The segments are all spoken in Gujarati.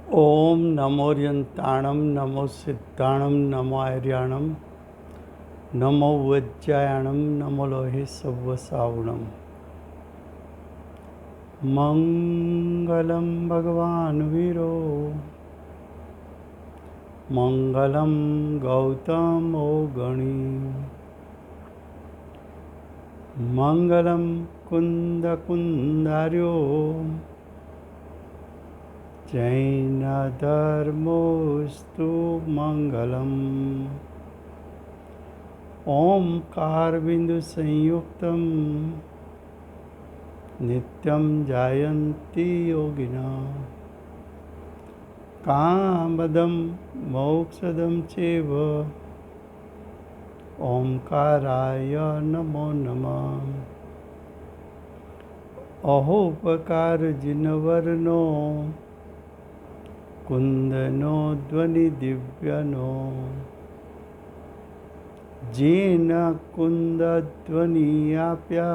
ओम नमोर्यंताणं नमो सिद्धाणं नमो आर्याणं नमो वज्रायणं नमो लोहे सव्वसावणं। मंगलं भगवान् वीरो मंगलं गौतमो गणी मंगलं कुन्दकुन्दार्यो जैनधर्मोऽस्तु मंगलम्। ओंकारबिन्दुसंयुक्तं नित्यं जायन्ति योगिनः कामदं मोक्षदं चैव ओंकाराय नमो नमः। अहोपकारजिनवर्णो कुंदनो ध्वनि दिव्यनो जेन कुंद ध्वनि आप्या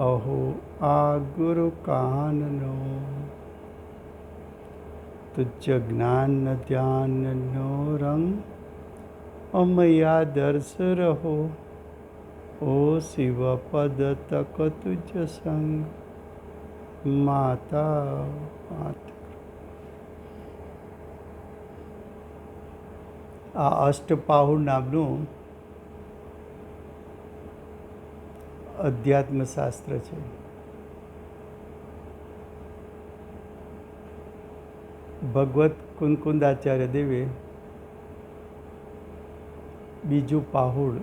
अहो आ गुरु काननो। तुझ ज्ञान ध्यान नो रंग अमया दर्श रहो ओ शिव पद तक तुझ संग माता माता। आ अष्टपाहुर नामનું અધ્યાત્મશાસ્ત્ર છે। ભગવત કુંકુંદાચાર્ય દેવે બીજું પાહુડ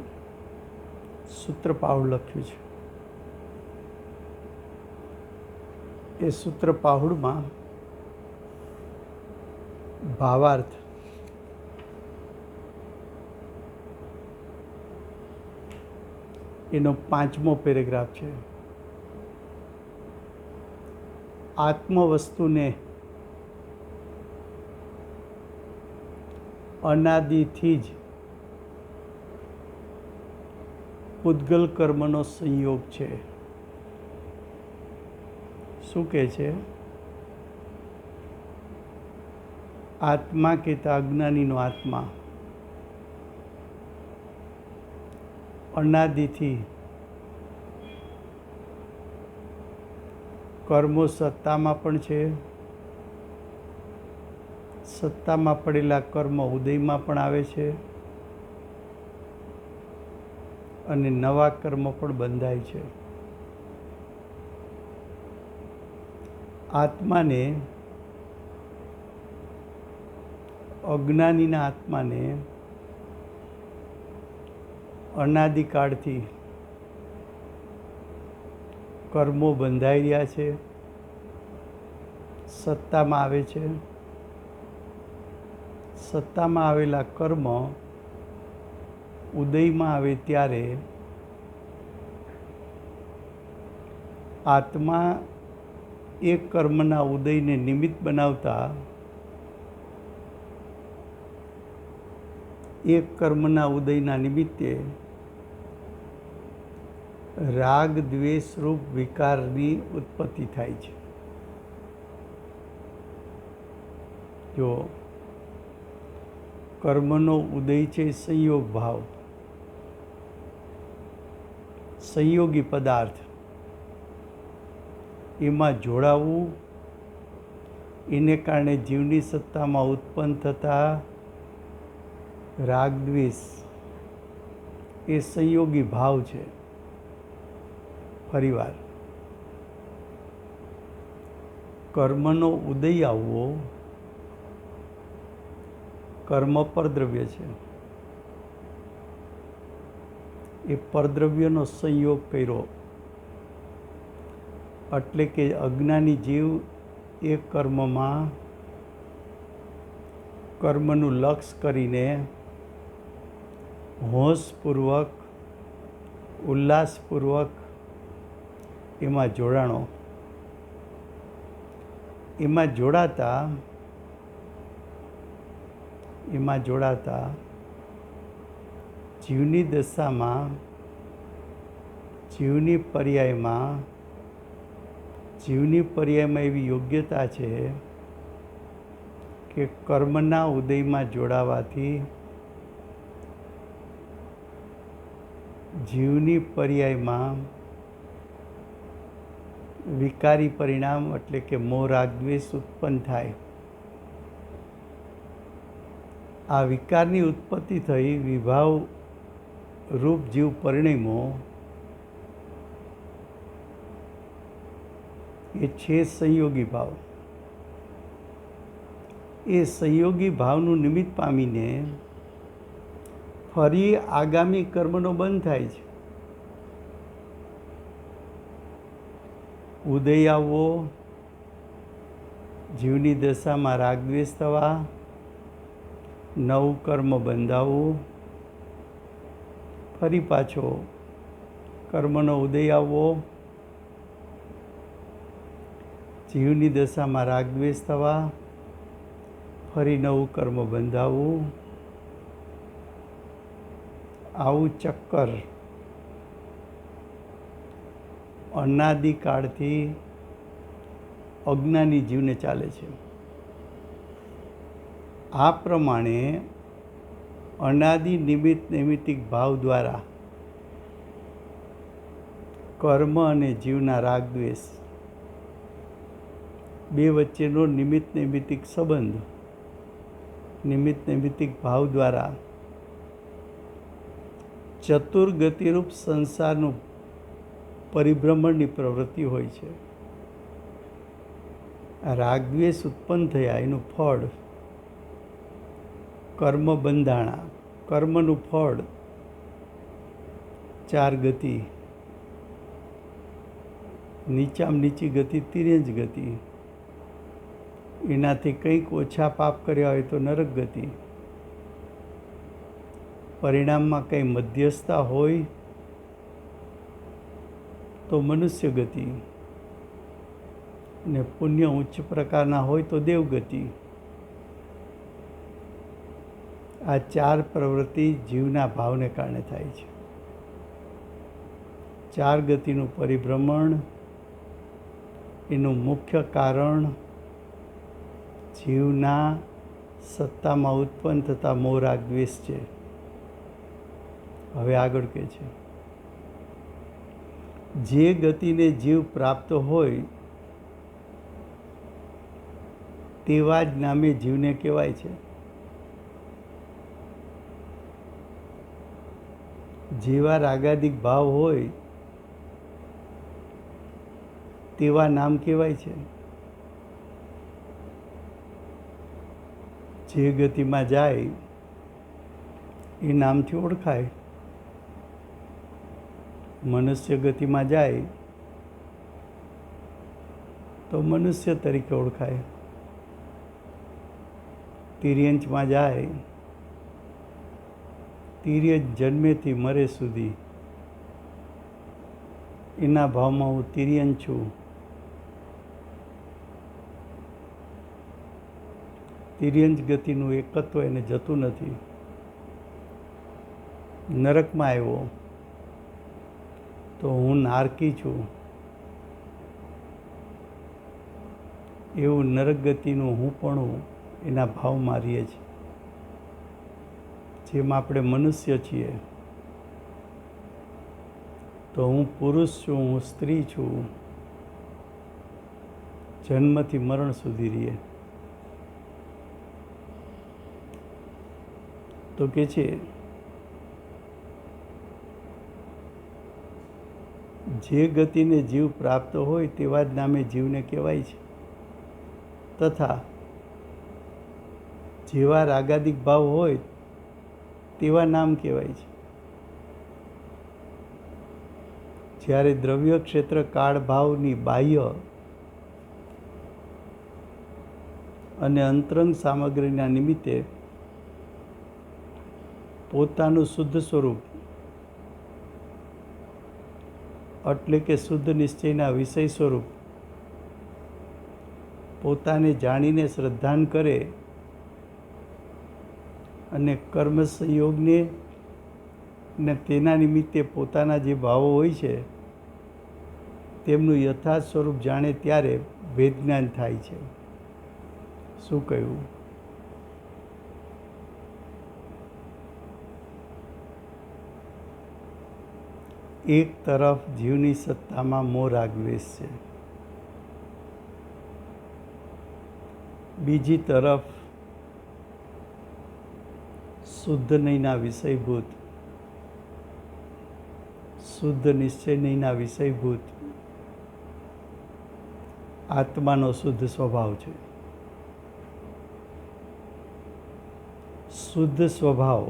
સૂત્ર પાહુડ લખ્યું છે। એ સૂત્ર પાહુડમાં ભાવાર્થ એનો 5મો પેરેગ્રાફ છે। આત્મવસ્તુને અનાદિથી જ પૂતગલ કર્મનો સંયોગ છે। શું કહે છે? આત્મા કહેતા અજ્ઞાનીનો આત્મા અનાદિથી કર્મો સત્તામાં પણ છે, સત્તામાં પડેલા કર્મ ઉદયમાં પણ આવે છે અને નવા કર્મ પણ બંધાય છે। આત્માને અજ્ઞાનીના આત્માને અનાદિકાળથી કર્મો બંધાઈ રહ્યા છે, સત્તામાં આવે છે। સત્તામાં આવેલા કર્મ ઉદયમાં આવે ત્યારે આત્મા એ કર્મના ઉદયને નિમિત્ત બનાવતા એક કર્મના ઉદયના નિમિત્તે રાગ દ્વેષ રૂપ વિકારની ઉત્પત્તિ થાય છે। જો કર્મનો ઉદય છે સંયોગ ભાવ, સંયોગી પદાર્થ, એમાં જોડાવું, એને કારણે જીવની સત્તામાં ઉત્પન્ન થતા રાગ દ્વેષ એ સંયોગી ભાવ છે। ફરીવાર કર્મનો ઉદય આવવો કર્મ પરદ્રવ્ય છે। એ પરદ્રવ્યનો સંયોગ કર્યો એટલે કે અજ્ઞાની જીવ એ કર્મમાં કર્મનું લક્ષ્ય કરીને હોશપૂર્વક ઉલ્લાસપૂર્વક એમાં જોડાણો। એમાં જોડાતા જીવની દશામાં જીવની પર્યાયમાં એવી યોગ્યતા છે કે કર્મના ઉદયમાં જોડાવાથી જીવની પર્યાયમાં વિકારી પરિણામ એટલે કે મોહ રાગ દ્વેષ ઉત્પન્ન થાય. આ વિકારની ઉત્પત્તિ થઈ વિભાવ રૂપ જીવ પરિણમો એ છે સંયોગી ભાવ. એ સંયોગી ભાવનું નિમિત્ત પામીને ફરી આગામી કર્મનો બંધ થાય છે. ઉદય આવવો, જીવની દશામાં રાગદ્વેષ થવા, નવું કર્મ બંધાવવું, ફરી પાછો કર્મનો ઉદય આવવો, જીવની દશામાં રાગદ્વેષ થવા, ફરી નવું કર્મ બંધાવવું. આવું ચક્કર અનાદિકાળથી અજ્ઞાની જીવને ચાલે છે. આ પ્રમાણે અનાદિ નિમિત્ત નૈમિત્તિક ભાવ દ્વારા કર્મ અને જીવના રાગદ્વેષ બે વચ્ચેનો નિમિત્ત નૈમિત્તિક સંબંધ નિમિત્ત નૈમિત્તિક ભાવ દ્વારા ચતુર્ગતિરૂપ સંસારનું પરિભ્રમણની પ્રવૃત્તિ હોય છે. રાગદ્વેષ ઉત્પન્ન થયા એનું ફળ કર્મ બંધાણા. કર્મનું ફળ ચાર ગતિ, નીચામાં નીચી ગતિ તિર્યંચ ગતિ, એનાથી કંઈક ઓછા પાપ કર્યા હોય તો નરક ગતિ, પરિણામમાં કંઈ મધ્યસ્થતા હોય તો મનુષ્ય ગતિ, ને પુણ્ય ઉચ્ચ પ્રકારના હોય તો દેવગતિ. આ ચાર પ્રવૃત્તિ જીવના ભાવને કારણે થાય છે. ચાર ગતિનું પરિભ્રમણ એનું મુખ્ય કારણ જીવના સત્તામાં ઉત્પન્ન થતા મોહ રાગ દ્વેષ છે. હવે આગળ કહે છે, જે ગતિને જીવ પ્રાપ્ત હોય તેવા જ નામે જીવને કહેવાય છે. જેવા રાગાદિક ભાવ હોય તેવા નામ કહેવાય છે. જે ગતિમાં જાય એ નામથી ઓળખાય. મનુષ્ય ગતિમાં જાય તો મનુષ્ય તરીકે ઓળખાય. તિર્યંચમાં જાય, તિર્યંચ જન્મેથી મરે સુધી એના ભાવમાં હું તિર્યંચ છું. તિર્યંચ ગતિનું એકત્વ એને જતું નથી. નરકમાં આવ્યો તો હું નારકી છું એવું નરક ગતિનું હું પણ એના ભાવમાં રહીએ છીએ. જેમ આપણે મનુષ્ય છીએ તો હું પુરુષ છું, હું સ્ત્રી છું, જન્મથી મરણ સુધી રહીએ. તો કે છે જે ગતિને જીવ પ્રાપ્ત હોય તેવા જ નામે જીવને કહેવાય છે. તથા જેવા રાગાદિક ભાવ હોય તેવા નામ કહેવાય છે. જ્યારે દ્રવ્ય ક્ષેત્ર કાળ ભાવની બાહ્ય અને અંતરંગ સામગ્રીના નિમિત્તે પોતાનું શુદ્ધ સ્વરૂપ એટલે કે શુદ્ધ નિશ્ચયના વિષય સ્વરૂપ પોતાને જાણીને શ્રદ્ધાન કરે અને કર્મ સંયોગને ને તેના નિમિત્તે પોતાના જે ભાવો હોય છે તેમનું યથાર્થ સ્વરૂપ જાણે ત્યારે વેદ જ્ઞાન થાય છે. શું કહ્યું? એક તરફ જીવની સત્તામાં મોહ રાગ દ્વેષ છે, બીજી તરફ શુદ્ધ નહીંના વિષયભૂત, શુદ્ધ નિશ્ચય નહીંના વિષયભૂત આત્માનો શુદ્ધ સ્વભાવ છે. શુદ્ધ સ્વભાવ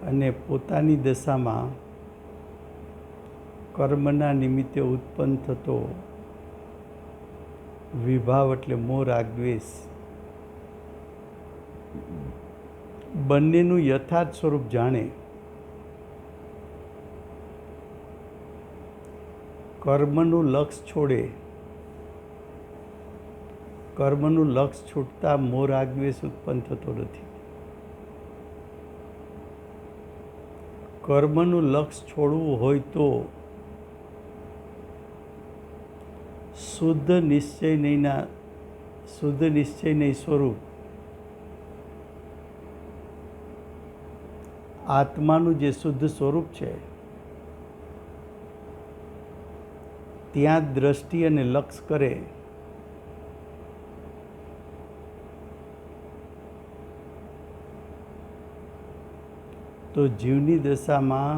અને પોતાની દશામાં કર્મના નિમિત્તે ઉત્પન્ન થતો વિભાવ એટલે મોહ રાગ દ્વેષ, બંનેનું યથાર્થ સ્વરૂપ જાણે કર્મનું લક્ષ છોડે, કર્મનું લક્ષ છૂટતા મોહ રાગ દ્વેષ ઉત્પન્ન થતો નથી. કર્મનું લક્ષ છોડવું હોય તો શુદ્ધ નિશ્ચય નહીં સ્વરૂપ આત્માનું જે શુદ્ધ સ્વરૂપ છે ત્યાં દ્રષ્ટિ અને લક્ષ કરે તો જીવની દશામાં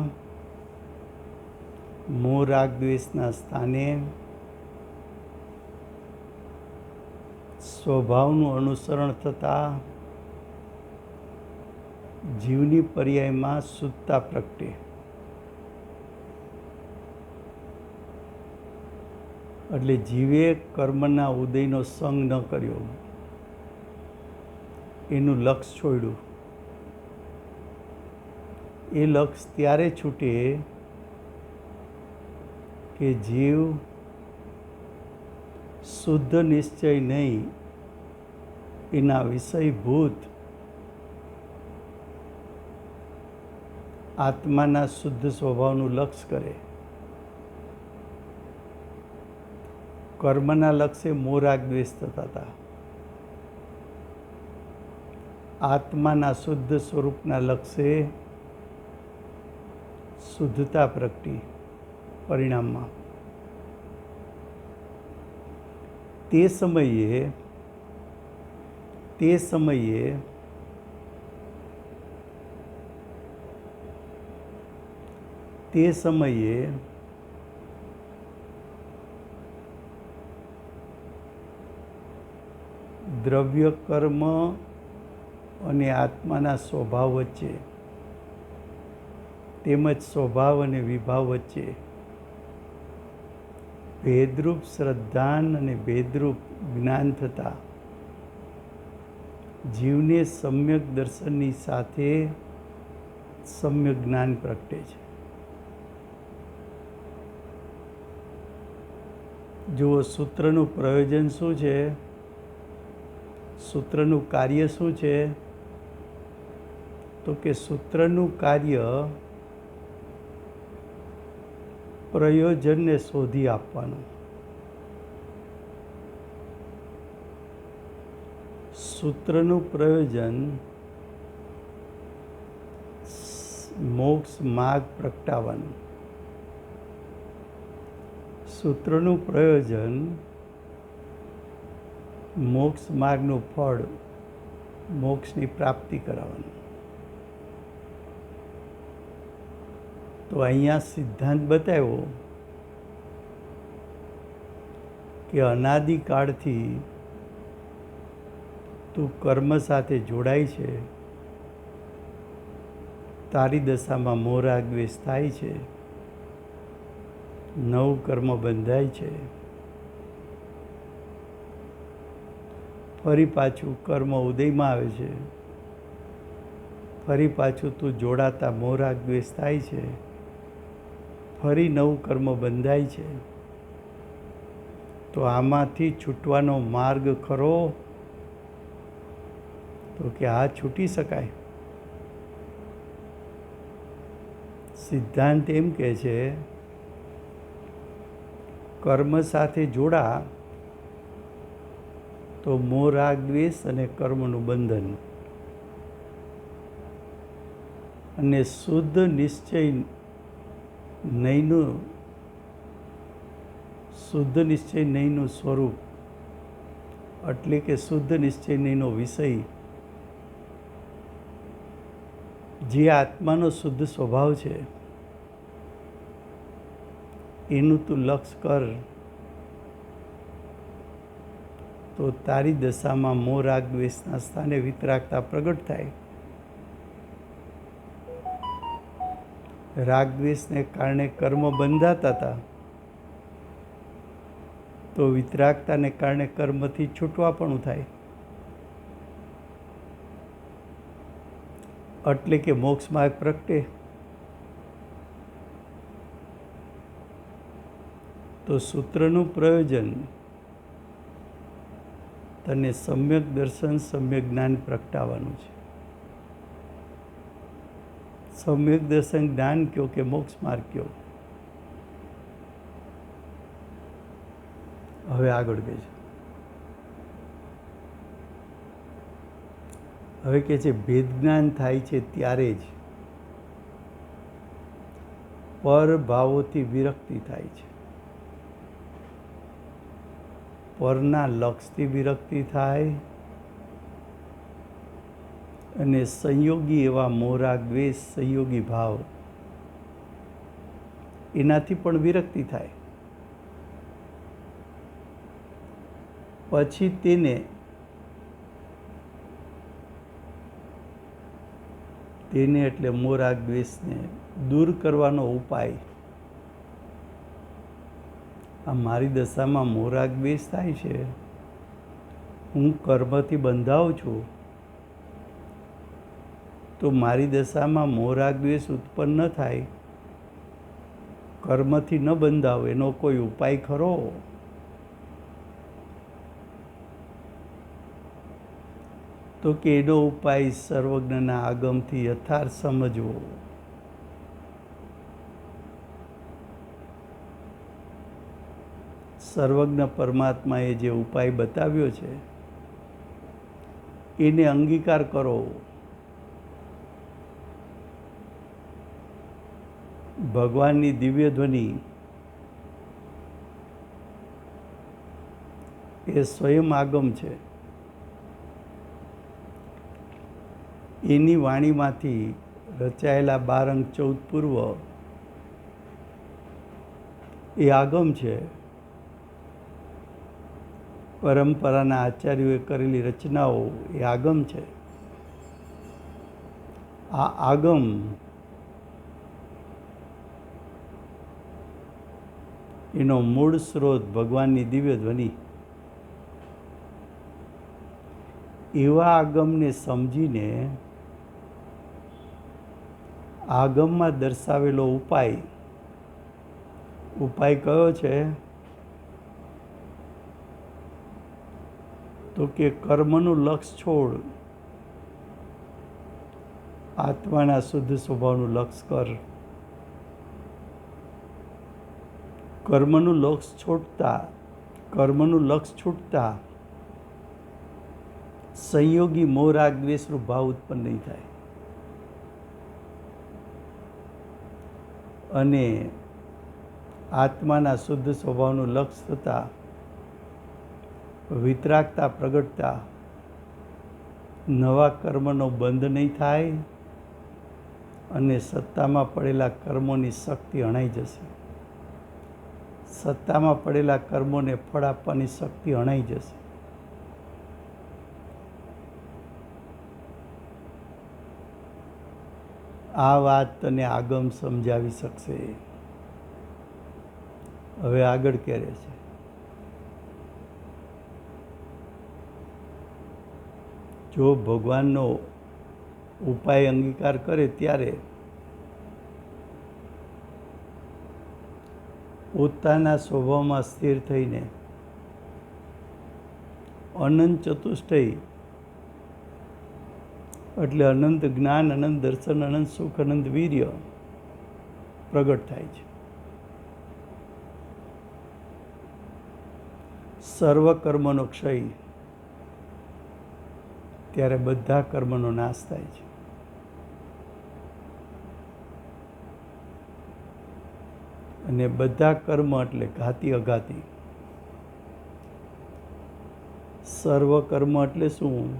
મોહ રાગ દ્વેષના સ્થાને સ્વભાવનું અનુસરણ થતાં જીવની પર્યાયમાં શુદ્ધતા પ્રગટે. એટલે જીવે કર્મના ઉદયનો સંગ ન કર્યો, એનું લક્ષ છોડ્યું. એ લક્ષ ત્યારે છૂટે કે જીવ શુદ્ધ નિશ્ચય નહીં એના વિષયભૂત આત્માના શુદ્ધ સ્વભાવનું લક્ષ કરે. કર્મના લક્ષે મોહ રાગ દ્વેષ થતા હતા, આત્માના શુદ્ધ સ્વરૂપના લક્ષે શુદ્ધતા પ્રગટી પરિણામમાં. તે સમયે દ્રવ્ય કર્મ અને આત્માના સ્વભાવ વચ્ચે તેમજ સ્વભાવ અને વિભાવ વચ્ચે ભેદરૂપ શ્રદ્ધાન અને ભેદરૂપ જ્ઞાન થતાં જીવને સમ્યક દર્શનની સાથે સમ્યક જ્ઞાન પ્રગટે છે. જુઓ, સૂત્રનું પ્રયોજન શું છે, સૂત્રનું કાર્ય શું છે? તો કે સૂત્રનું કાર્ય પ્રયોજનને શોધી આપવાનું. સૂત્રનું પ્રયોજન મોક્ષ માર્ગ પ્રગટાવવાનું. સૂત્રનું પ્રયોજન મોક્ષ માર્ગનું ફળ મોક્ષની પ્રાપ્તિ કરાવવાનું. તો અહીંયા સિદ્ધાંત બતાવ્યો કે અનાદિકાળથી તું કર્મ સાથે જોડાય છે, તારી દશામાં મોહ રાગ દ્વેષ થાય છે, નવું કર્મ બંધાય છે, ફરી પાછું કર્મ ઉદયમાં આવે છે, ફરી પાછું તું જોડાતા મોહ રાગ દ્વેષ થાય છે, ફરી નવું કર્મ બંધાય છે. તો આમાંથી છૂટવાનો માર્ગ ખરો? તો કે આ છૂટી શકાય. સિદ્ધાંત એમ કહે છે, કર્મ સાથે જોડા તો મોહ રાગ દ્વેષ અને કર્મનું બંધન, અને શુદ્ધ નિશ્ચય નહીંનું સ્વરૂપ એટલે કે શુદ્ધ નિશ્ચય નહીંનો વિષય જે આત્માનો શુદ્ધ સ્વભાવ છે એનું તું લક્ષ કર તો તારી દશામાં મોહ રાગ દ્વેષના સ્થાને વિતરાગતા પ્રગટ થાય. રાગ દ્વેષને કારણે કર્મ બંધાતા હતા તો વિતરાગતાને કારણે કર્મથી છૂટવાપણું થાય. એટલે કે મોક્ષ માર્ગ પ્રગટે. તો સૂત્રનું પ્રયોજન તને સમ્યક દર્શન સમ્યક જ્ઞાન પ્રગટાવવાનું છે. સમ્યક દર્શન જ્ઞાન કયો કે મોક્ષ માર્ગ કયો. હવે આગળ કહે છે, હવે કહે છે ભેદ જ્ઞાન થાય છે ત્યારે જ પર ભાવોથી વિરક્તિ થાય છે. પરના લક્ષથી વિરક્તિ થાય અને સંયોગી એવા મોરાગ દ્વેષ સંયોગી ભાવ એનાથી પણ વિરક્તિ થાય. પછી તેને એટલે મોરાગ દ્વેષને દૂર કરવાનો ઉપાય. આ મારી દશામાં મોરાગ દ્વેષ થાય છે, હું કર્મથી બંધાવું છું, તો મારી દશામાં મોરાગ દ્વેષ ઉત્પન્ન ન થાય, કર્મથી ન બંધાવ એનો કોઈ ઉપાય ખરો? તો કે એનો ઉપાય સર્વજ્ઞના આગમથી યથાર્થ સમજવો. સર્વજ્ઞ પરમાત્માએ જે ઉપાય બતાવ્યો છે એને અંગીકાર કરો. ભગવાનની દિવ્ય ધ્વનિ એ સ્વયં આગમ છે. એની વાણીમાંથી રચાયેલા 12 અંક 14 પૂર્વ એ આગમ છે. પરંપરાના આચાર્યોએ કરેલી રચનાઓ એ આગમ છે. આ આગમ એનો મૂળ સ્ત્રોત ભગવાનની દિવ્ય ધ્વનિ. એવા આગમને સમજીને આગમમાં દર્શાવેલો ઉપાય કયો છે? તો કે કર્મનું લક્ષ છોડ, આત્માના શુદ્ધ સ્વભાવનું લક્ષ કર. કર્મનું લક્ષ છૂટતા સંયોગી મોહ રાગ દ્વેષનો ભાવ ઉત્પન્ન નહીં થાય અને આત્માના શુદ્ધ સ્વભાવનું લક્ષ થતાં વિતરાગતા પ્રગટતા નવા કર્મનો બંધ નહીં થાય અને સત્તામાં પડેલા કર્મોની શક્તિ અણાઈ જશે. સત્તામાં પડેલા કર્મોને ફળ આપવાની શક્તિ અણાઈ જશે. આ વાત તને આગમ સમજાવી શકશે. હવે આગળ કહે છે, જો ભગવાનનો ઉપાય અંગીકાર કરે ત્યારે પોતાના સ્વભાવમાં સ્થિર થઈને અનંત ચતુષ્ટય એટલે અનંત જ્ઞાન, અનંત દર્શન, અનંત સુખ, અનંત વીર્ય પ્રગટ થાય છે. સર્વ કર્મનો ક્ષય, ત્યારે બધા કર્મનો નાશ થાય છે. અને બધા કર્મ એટલે ઘાતી અઘાતી. સર્વ કર્મ એટલે શું?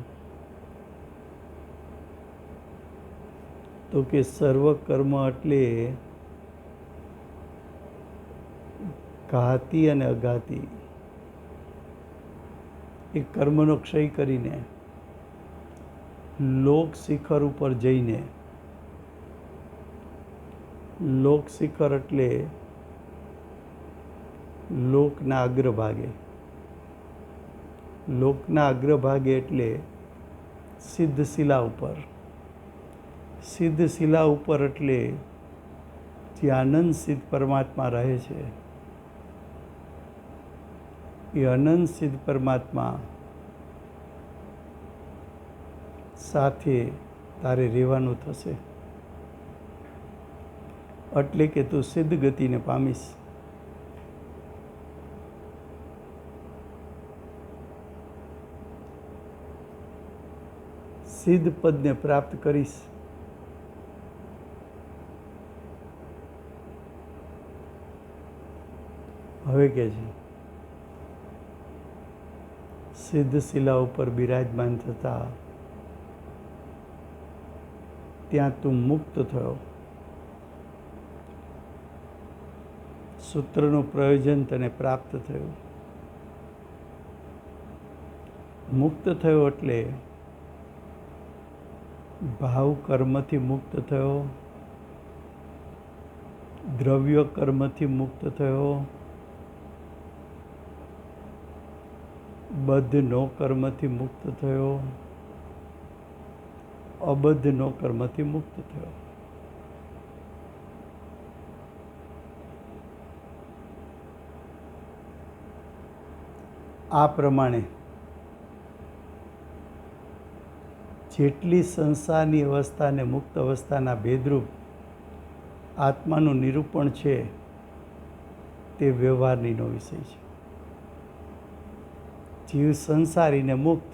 તો કે સર્વ કર્મ એટલે ઘાતી અને અઘાતી. એ કર્મનો ક્ષય કરીને લોક શિખર ઉપર જઈને, લોક શિખર એટલે લોકના અગ્રભાગે, લોકના અગ્રભાગે એટલે સિદ્ધ શિલા ઉપર, સિદ્ધ શિલા ઉપર એટલે જે અનંત સિદ્ધ પરમાત્મા રહે છે, એ અનંત સિદ્ધ પરમાત્મા સાથે તારે રહેવાનું થશે. એટલે કે તું સિદ્ધ ગતિને પામીશ. સિદ્ધ પદને પ્રાપ્ત કરીશ. હવે કે છે સિદ્ધ શિલા ઉપર બિરાજમાન થતા ત્યાં તું મુક્ત થયો. સૂત્રનું પ્રયોજન તને પ્રાપ્ત થયું. મુક્ત થયો એટલે ભાવ કર્મથી મુક્ત થયો, દ્રવ્ય કર્મથી મુક્ત થયો, બદ્ધ નો કર્મથી મુક્ત થયો, અબદ્ધ નો કર્મથી મુક્ત થયો. આ પ્રમાણે જેટલી સંસારની અવસ્થાને મુક્ત અવસ્થાના ભેદરૂપ આત્માનું નિરૂપણ છે તે વ્યવહારનીનો વિષય છે. જીવ સંસારીને મુક્ત,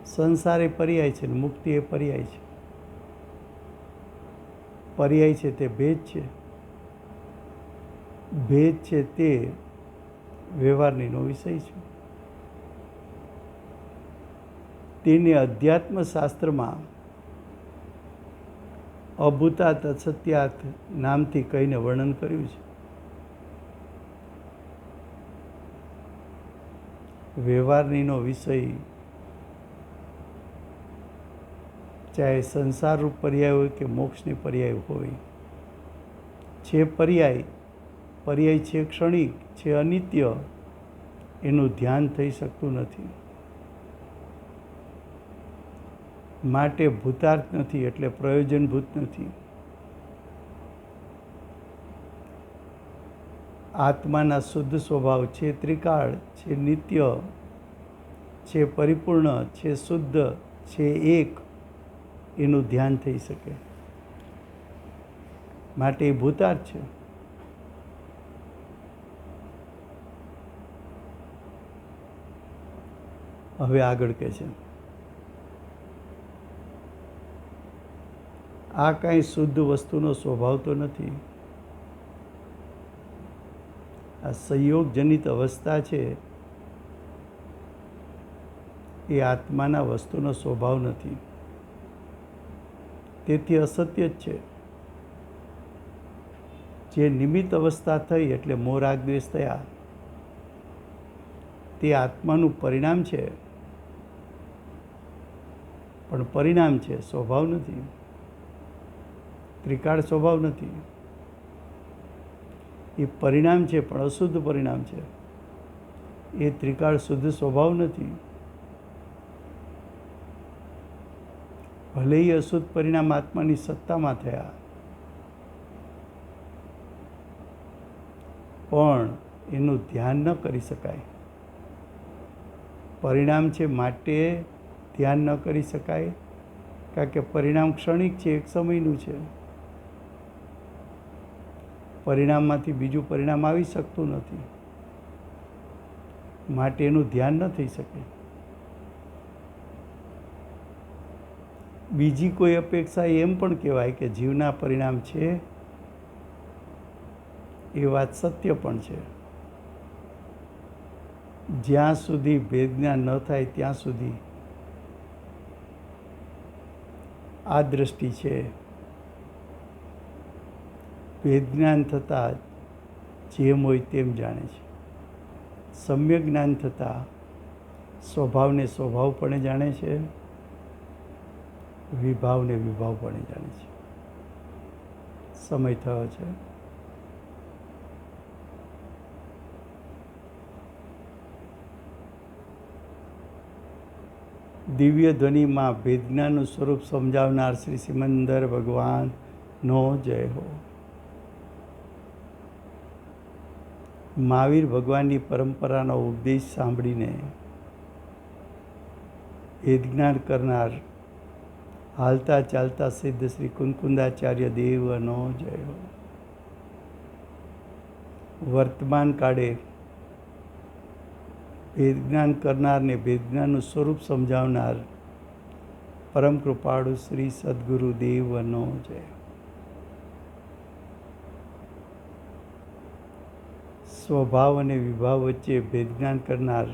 સંસાર એ પર્યાય છે, મુક્તિ એ પર્યાય છે. પર્યાય છે તે ભેદ છે, ભેદ છે તે વ્યવહારનીનો વિષય છે. તેને અધ્યાત્મ શાસ્ત્રમાં અભૂતાત અસત્યાત નામથી કહીને વર્ણન કર્યું છે. વ્યવહારનીનો વિષય ચાહે સંસારરૂપ પર્યાય હોય કે મોક્ષની પર્યાય હોય, છે પર્યાય, પર્યાય છે ક્ષણિક, છે અનિત્ય, એનું ધ્યાન થઈ શકતું નથી. માટે ભૂતાર્થ નથી, એટલે પ્રયોજનભૂત નથી. આત્માના શુદ્ધ સ્વભાવ છે ત્રિકાળ, છે નિત્ય, છે પરિપૂર્ણ, છે શુદ્ધ, છે એક, એનું ધ્યાન થઈ શકે. માટે એ ભૂતાર્થ છે. હવે આગળ કહે છે આ કાંઈ શુદ્ધ વસ્તુનો સ્વભાવ તો નથી. આ સંયોગજનિત અવસ્થા છે એ આત્માના વસ્તુનો સ્વભાવ નથી. તેથી અસત્ય જ છે. જે નિમિત્ત અવસ્થા થઈ એટલે મોહ રાગ દ્વેષ થયા, તે આત્માનું પરિણામ છે, પણ પરિણામ છે, સ્વભાવ નથી. ત્રિકાળ સ્વભાવ નથી. એ પરિણામ છે પણ અશુદ્ધ પરિણામ છે. એ ત્રિકાળ શુદ્ધ સ્વભાવ નથી. ભલે એ અશુદ્ધ પરિણામ આત્માની સત્તામાં થયા, પણ એનું ધ્યાન ન કરી શકાય. પરિણામ છે માટે ધ્યાન ન કરી શકાય, કારણ કે પરિણામ ક્ષણિક છે, એક સમયનું છે. પરિણામમાંથી બીજું પરિણામ આવી શકતું નથી, માટે એનું ધ્યાન ન થઈ શકે. બીજી કોઈ અપેક્ષા એમ પણ કહેવાય કે જીવના પરિણામ છે એ વાત સત્ય પણ છે. જ્યાં સુધી ભેદ જ્ઞાન ન થાય ત્યાં સુધી આ દ્રષ્ટિ છે. ભેદ જ્ઞાન થતાં જેમ હોય તેમ જાણે છે. સમ્યક જ્ઞાન થતાં સ્વભાવને સ્વભાવપણે જાણે છે, વિભાવને વિભાવપણે જાણે છે. સમય થયો છે. દિવ્ય ધ્વનિમાં ભેદજ્ઞાનનું સ્વરૂપ સમજાવનાર શ્રી સિમંદર ભગવાનનો જય હો. મહાવીર ભગવાનની પરંપરાનો ઉપદેશ સાંભળીને ભેદજ્ઞાન કરનાર હાલતા ચાલતા સિદ્ધ શ્રી કુંકુંદાચાર્ય દેવનો જય હો. વર્તમાન કાળે ભેદજ્ઞાન કરનારને ભેદજ્ઞાનનું સ્વરૂપ સમજાવનાર પરમ કૃપાળુ શ્રી સદગુરુ દેવનો જય. સ્વભાવ અને વિભાવ વચ્ચે ભેદજ્ઞાન કરનાર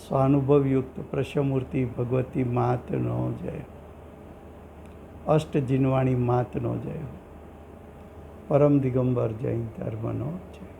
સ્વાનુભવયુક્ત પ્રશમૂર્તિ ભગવતી માતનો જય. અષ્ટજીનવાણી માતનો જય. પરમ દિગંબર જૈન ધર્મનો જય.